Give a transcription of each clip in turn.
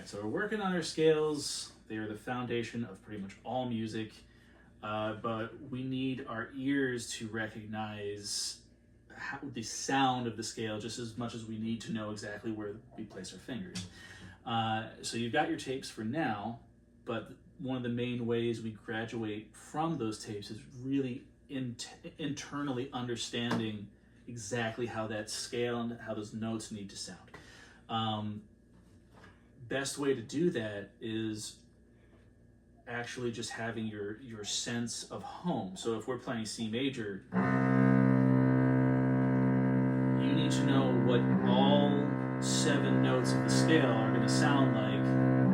All right, so we're working on our scales. They are the foundation of pretty much all music, but we need our ears to recognize the sound of the scale just as much as we need to know exactly where we place our fingers. So you've got your tapes for now, but one of the main ways we graduate from those tapes is really internally understanding exactly how that scale and how those notes need to sound. Best way to do that is actually just having your sense of home. So if we're playing C major, you need to know what all 7 notes of the scale are going to sound like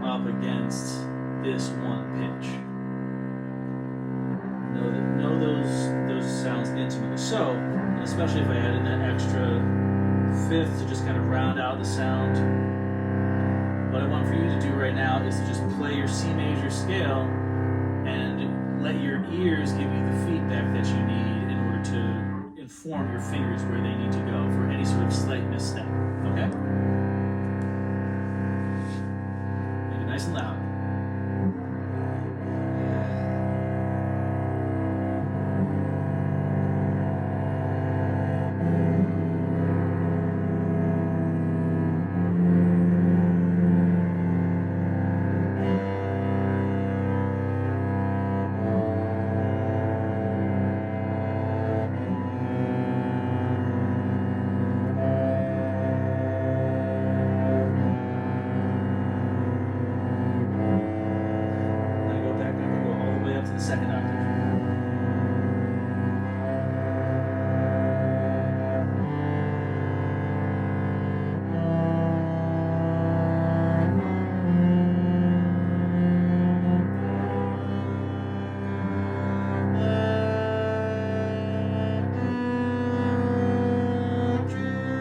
up against this one pitch. Know those sounds intimately. So, especially if I add in that extra 5th to just kind of round out the sound, what I want for you to do right now is to just play your C major scale and let your ears give you the feedback that you need in order to inform your fingers where they need to go for any sort of slight misstep. Okay? Make it nice and loud. Second octave.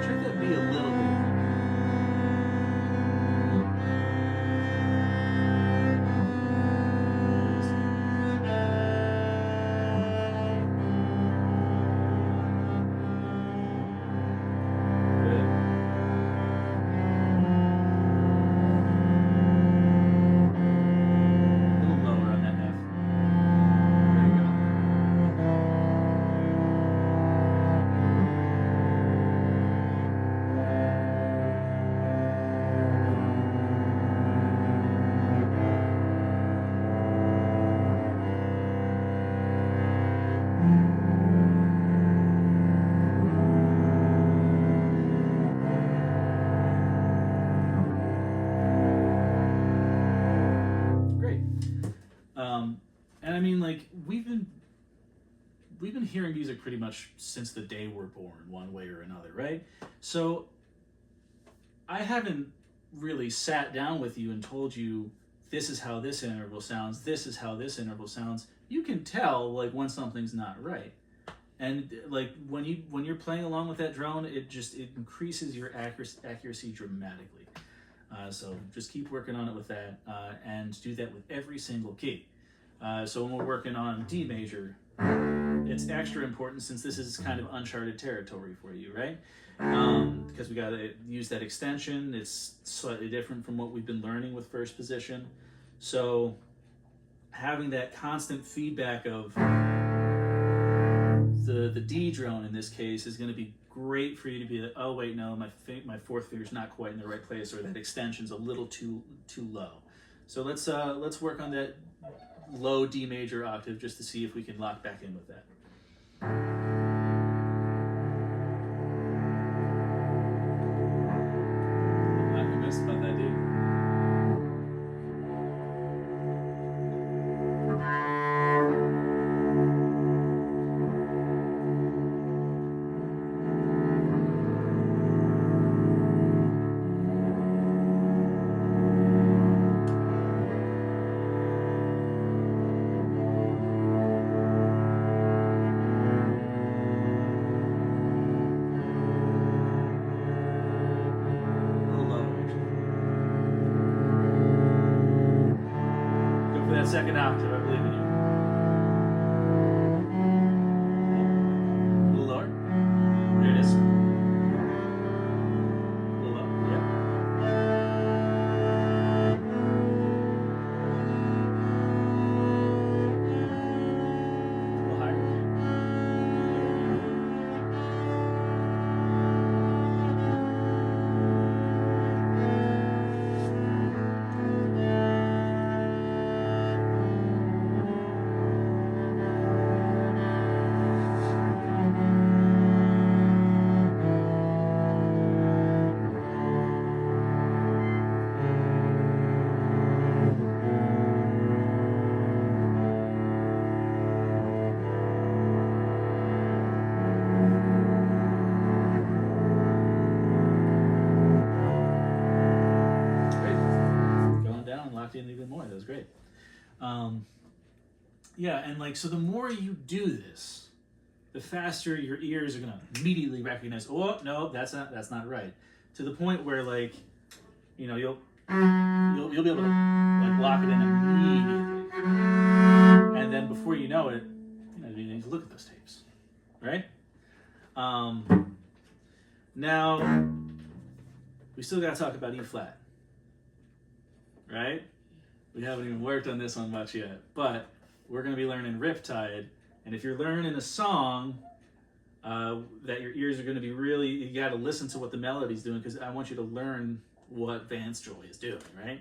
Check that B a little bit. And I mean, like, we've been hearing music pretty much since the day we're born, one way or another, right? So I haven't really sat down with you and told you this is how this interval sounds, this is how this interval sounds. You can tell like when something's not right. And like when you're playing along with that drone, it increases your accuracy dramatically. So just keep working on it with that, and do that with every single key. So when we're working on D major, it's extra important since this is kind of uncharted territory for you, right? Because we got to use that extension. It's slightly different from what we've been learning with first position. So having that constant feedback of the D drone in this case is going to be great for you to be like, oh wait, no, my 4th finger's not quite in the right place, or that extension's a little too low. So let's work on that low D major octave just to see if we can lock back in with that. I'm not convinced about that, dude. Second octave, I believe in you. A little lower. There it is. A little lower. Yep. locked in even more. That was great. Yeah, and like, so the more you do this, the faster your ears are gonna immediately recognize, oh no, that's not right. To the point where, like, you know, you'll be able to like lock it in immediately, and then before you know it, you know, you need to look at those tapes, right? Now we still got to talk about E flat, right? We haven't even worked on this one much yet, but we're going to be learning Riptide, and if you're learning a song that your ears are going to be really, you got to listen to what the melody's doing, because I want you to learn what Vance Joy is doing, right?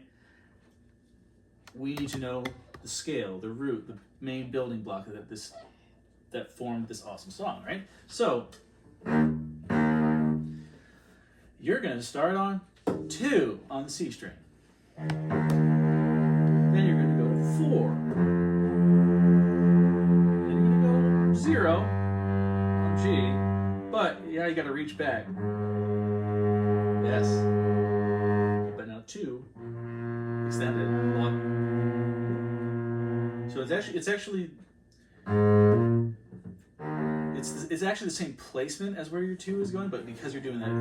We need to know the scale, the root, the main building block that formed this awesome song, right? So you're going to start on 2 on the C string. Then you're going to go to 4. Then you're going to go 0 on G. But yeah, you got to reach back. Yes. But now 2 extended. So it's actually the same placement as where your 2 is going, but because you're doing that,